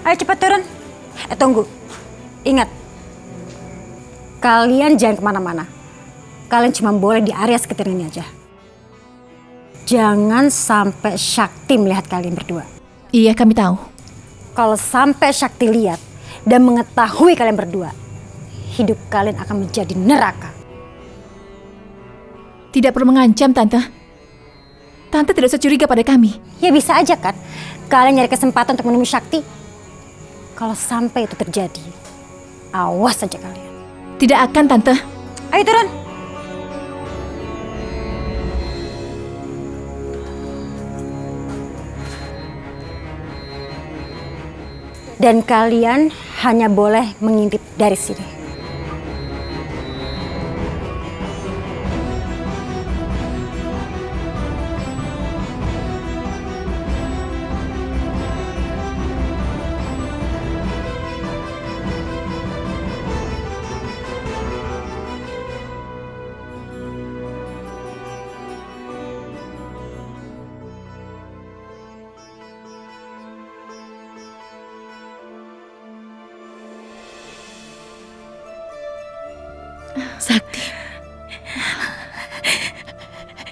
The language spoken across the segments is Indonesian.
Ayo cepat turun. Tunggu. Ingat, kalian jangan kemana-mana. Kalian cuma boleh di area sekitar ini aja. Jangan sampai Sakti melihat kalian berdua. Iya, kami tahu. Kalau sampai Sakti lihat dan mengetahui kalian berdua, hidup kalian akan menjadi neraka. Tidak perlu mengancam, Tante. Tante tidak usah curiga pada kami. Ya bisa aja kan, kalian nyari kesempatan untuk menemui Sakti. Kalau sampai itu terjadi, awas saja kalian. Tidak akan, Tante. Ayo turun. Dan kalian hanya boleh mengintip dari sini. Sakti.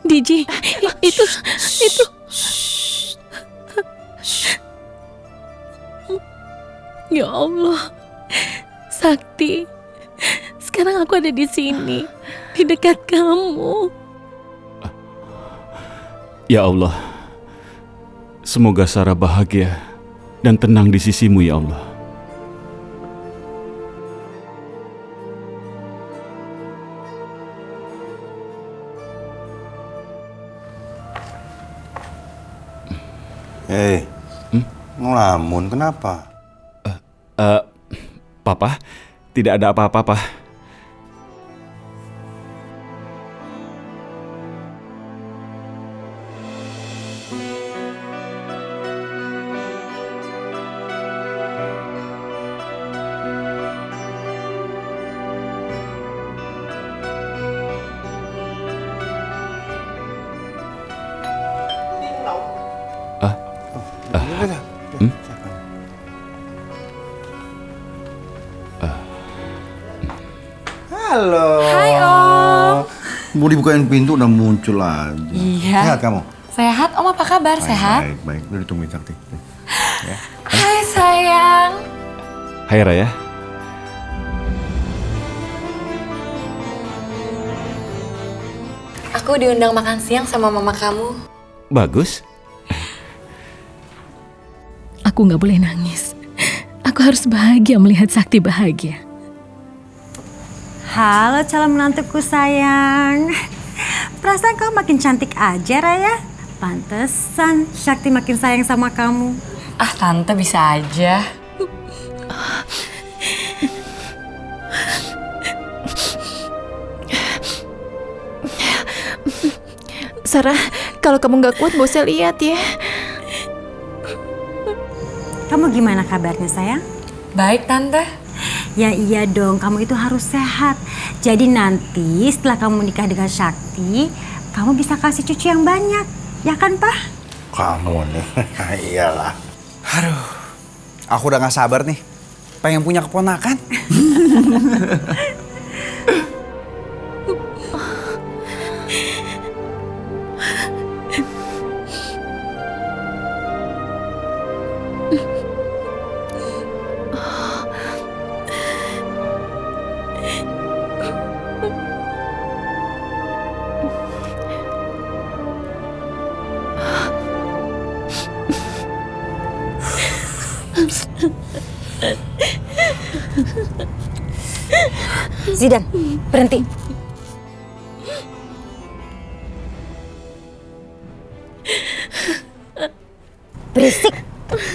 Diji, itu. Ya Allah, Sakti. Sekarang aku ada di sini, di dekat kamu. Ya Allah, semoga Sarah bahagia dan tenang di sisimu ya Allah. Hei, ngelamun kenapa? Papa, tidak ada apa-apa, Pak. Halo. Hai Om. Mau dibukain pintu udah muncul aja. Iya. Sehat kamu? Sehat, Om apa kabar? Sehat? Baik. Udah ditungguin Sakti. Ya. Hai sayang. Hai Raya. Aku diundang makan siang sama mama kamu. Bagus. Aku nggak boleh nangis. Aku harus bahagia melihat Sakti bahagia. Halo calon menantuku sayang. Perasaan kamu makin cantik aja Raya. Pantesan Sakti makin sayang sama kamu. Ah tante bisa aja. Sarah, kalau kamu nggak kuat, gak usah lihat ya. Kamu gimana kabarnya sayang? Baik tante. Ya iya dong, kamu itu harus sehat. Jadi nanti setelah kamu menikah dengan Sakti, kamu bisa kasih cucu yang banyak. Ya kan, Pak? Kamu nih, iyalah. Aduh, aku udah gak sabar nih. Pengen punya keponakan. Zidan, berhenti. Berisik.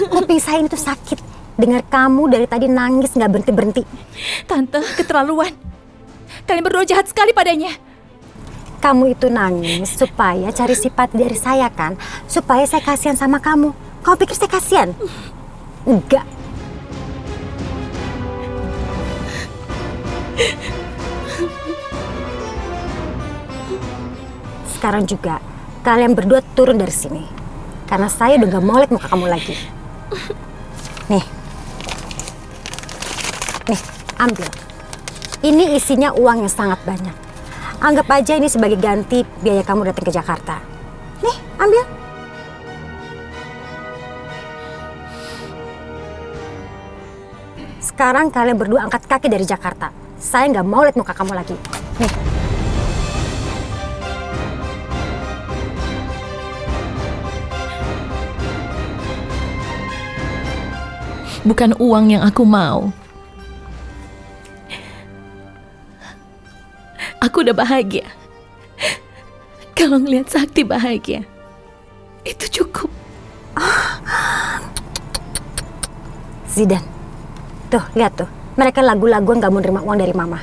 Kuping saya itu sakit. Dengar kamu dari tadi nangis nggak berhenti-berhenti. Tante, keterlaluan. Kalian berdua jahat sekali padanya. Kamu itu nangis supaya cari simpati dari saya kan? Supaya saya kasihan sama kamu. Kamu pikir saya kasihan? Enggak. sekarang juga kalian berdua turun dari sini. Karena saya udah gak mau lihat muka kamu lagi. Nih. Nih, ambil. Ini isinya uang yang sangat banyak. Anggap aja ini sebagai ganti biaya kamu datang ke Jakarta. Nih, ambil. Sekarang kalian berdua angkat kaki dari Jakarta. Saya nggak mau lihat muka kamu lagi. Nih. Bukan uang yang aku mau. Aku udah bahagia. Kalau ngelihat Sakti bahagia, itu cukup. Zidan, tuh lihat tuh. Mereka lagu-lagu nggak mau nerima uang dari mama.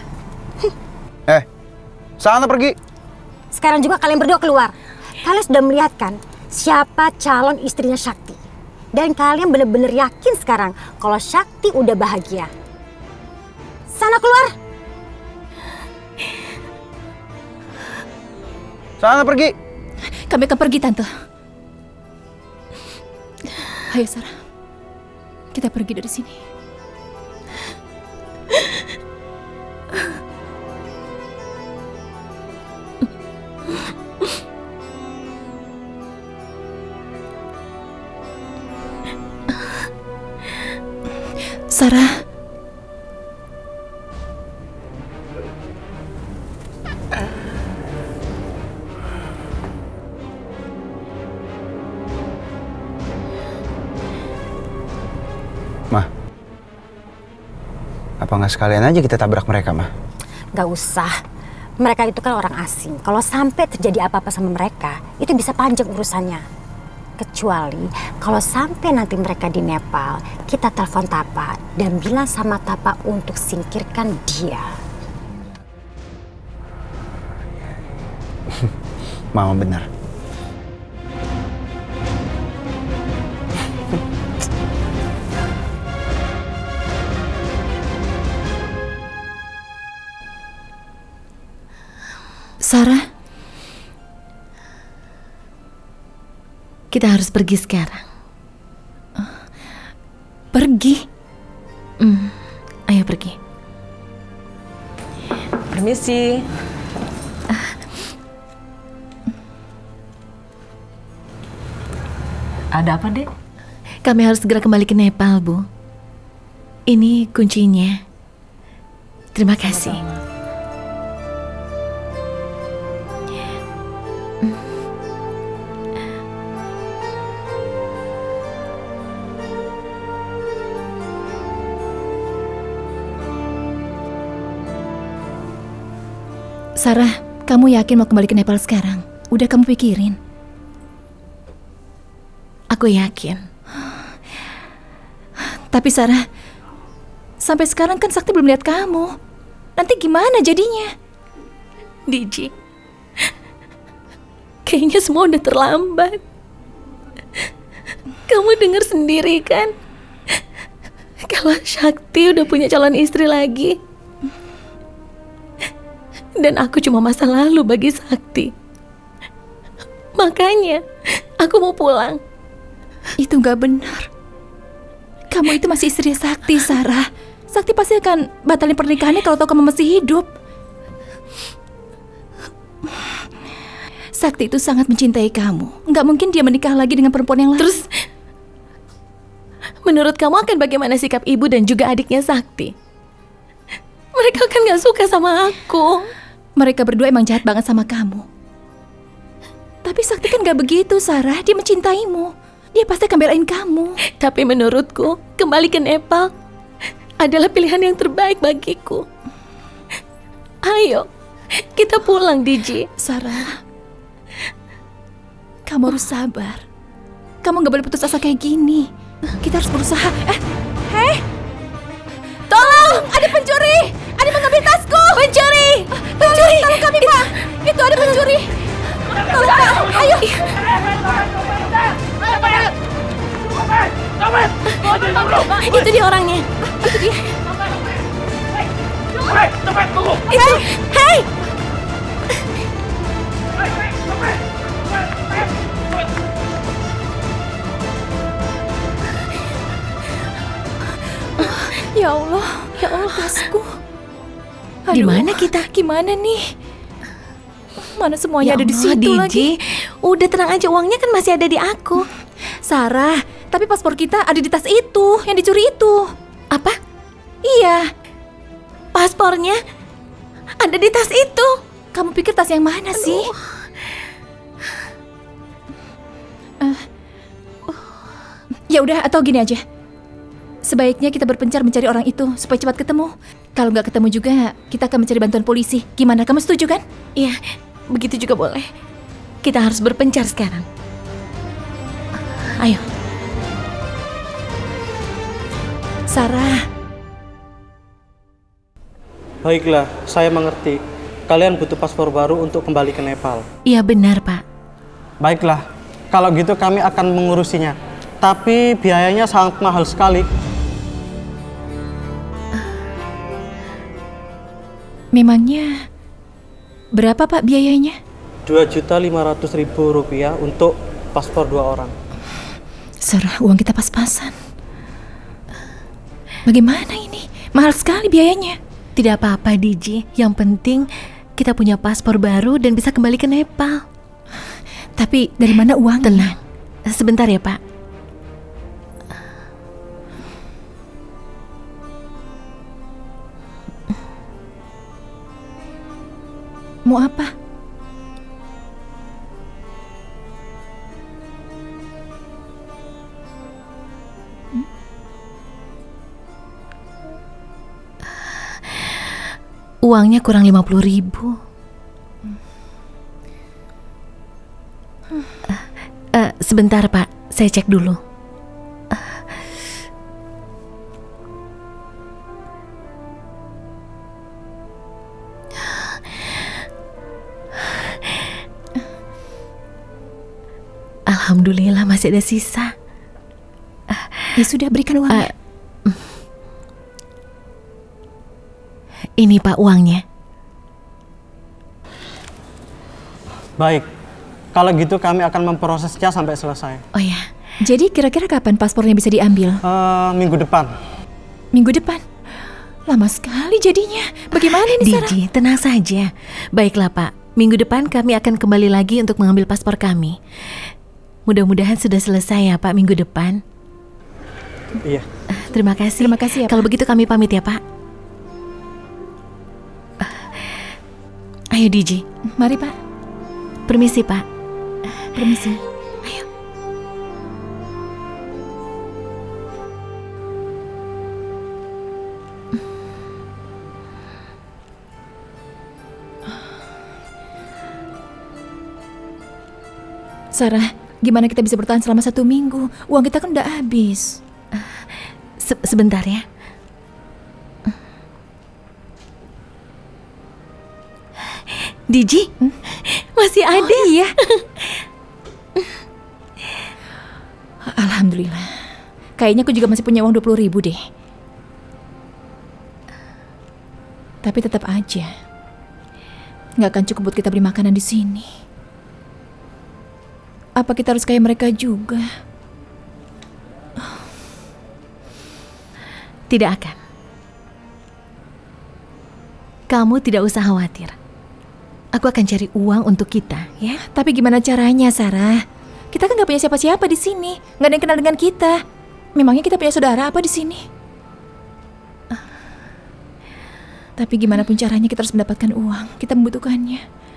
Sana pergi. Sekarang juga kalian berdua keluar. Kalian sudah melihat kan siapa calon istrinya Sakti. Dan kalian benar-benar yakin sekarang kalau Sakti udah bahagia. Sana keluar. Sana pergi. Kami akan pergi, Tante. Ayo, Sarah. Kita pergi dari sini. Sarah. Mah, apa nggak sekalian aja kita tabrak mereka, Mah? Gak usah. Mereka itu kan orang asing. Kalau sampai terjadi apa-apa sama mereka, itu bisa panjang urusannya. Kecuali kalau sampai nanti mereka di Nepal, kita telepon Tapa dan bilang sama Tapa untuk singkirkan dia. Mama benar. Sarah, kita harus pergi sekarang. Pergi? Ayo pergi. Permisi. Ada apa, Dek? Kami harus segera kembali ke Nepal, Bu. Ini kuncinya. Terima kasih. Sarah, kamu yakin mau kembali ke Nepal sekarang? Udah kamu pikirin? Aku yakin. Tapi Sarah, sampai sekarang kan Sakti belum lihat kamu. Nanti gimana jadinya? Diji, kayaknya semua udah terlambat. Kamu dengar sendiri kan? Kalau Sakti udah punya calon istri lagi. Dan aku cuma masa lalu bagi Sakti. Makanya aku mau pulang. Itu gak benar. Kamu itu masih istri Sakti, Sarah. Sakti pasti akan batalin pernikahannya kalau tahu kamu masih hidup. Sakti itu sangat mencintai kamu. Gak mungkin dia menikah lagi dengan perempuan yang lain. Terus, menurut kamu akan bagaimana sikap ibu dan juga adiknya Sakti? Mereka kan gak suka sama aku. Mereka berdua emang jahat banget sama kamu. Tapi Sakti kan gak begitu, Sarah. Dia mencintaimu. Dia pasti akan belain kamu. Tapi menurutku, kembali ke Nepal adalah pilihan yang terbaik bagiku. Ayo, kita pulang, Diji. Sarah, kamu harus sabar. Kamu gak boleh putus asa kayak gini. Kita harus berusaha. Hei! Tolong! Ada pencuri! Ada mengambil tasku! Pencuri! Pencuri! Tolong kami, Pak! Itu ada pencuri! Tolong, Pak! Ayo! Itu dia orangnya! Itu dia! Hei! Hei! Di mana kita? Gimana nih? Mana semuanya ada di Allah, situ DJ. lagi. Udah tenang aja, uangnya kan masih ada di aku. Sarah, tapi paspor kita ada di tas itu, yang dicuri itu. Apa? Iya, Paspornya ada di tas itu. kamu pikir tas yang mana sih? Ya udah, atau gini aja. Sebaiknya kita berpencar mencari orang itu supaya cepat ketemu. Kalau nggak ketemu juga, kita akan mencari bantuan polisi. Gimana, kamu setuju kan? Iya, begitu juga boleh. Kita harus berpencar sekarang. Ayo. Sarah, Baiklah, saya mengerti. Kalian butuh paspor baru untuk kembali ke Nepal. Iya benar, Pak. Baiklah, kalau gitu kami akan mengurusinya. Tapi biayanya sangat mahal sekali. memangnya berapa Pak biayanya? Rp2.500.000 untuk paspor 2 orang. Sarah, uang kita pas-pasan. Bagaimana ini? Mahal sekali biayanya. Tidak apa-apa, DJ. Yang penting kita punya paspor baru dan bisa kembali ke Nepal. Tapi dari mana uangnya? Tenang. Sebentar ya, Pak. Mau apa? Uangnya kurang 50.000. Sebentar, Pak. Saya cek dulu. Alhamdulillah masih ada sisa. Ya sudah, berikan uangnya. Ini Pak uangnya. Baik, kalau gitu kami akan memprosesnya sampai selesai. Oh ya, Jadi kira-kira kapan paspornya bisa diambil? Minggu depan. Minggu depan? Lama sekali jadinya. Bagaimana ini, Sarah? DJ, tenang saja. Baiklah Pak, minggu depan kami akan kembali lagi untuk mengambil paspor kami. Mudah-mudahan sudah selesai ya Pak minggu depan. Iya. Terima kasih. Terima kasih ya, Pak. Kalau begitu kami pamit ya Pak. Ayo DJ, Mari, Pak. permisi Pak. Permisi. Ayo. Sarah, gimana kita bisa bertahan selama 1 minggu? Uang kita kan udah habis. Sebentar ya. DJ, masih ada. Iya. Alhamdulillah. Kayaknya aku juga masih punya uang 20.000 deh. Tapi tetap aja, nggak akan cukup buat kita beli makanan di sini. Apa kita harus kayak mereka juga? Tidak akan. Kamu tidak usah khawatir. Aku akan cari uang untuk kita, ya. Tapi gimana caranya, Sarah? Kita kan nggak punya siapa-siapa di sini, nggak ada yang kenal dengan kita. Memangnya kita punya saudara apa di sini? Tapi gimana pun caranya kita harus mendapatkan uang. Kita membutuhkannya.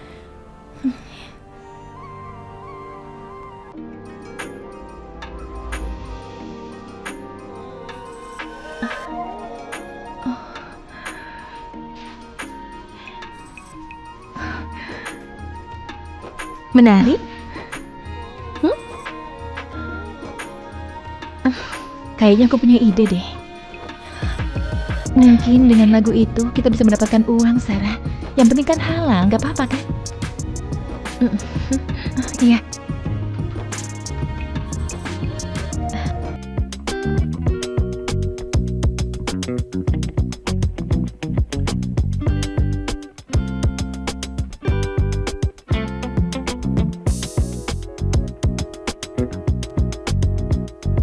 Menarik? Kayaknya aku punya ide deh. Mungkin dengan lagu itu kita bisa mendapatkan uang, Sarah. Yang penting kan halal, nggak apa-apa kan? Iya.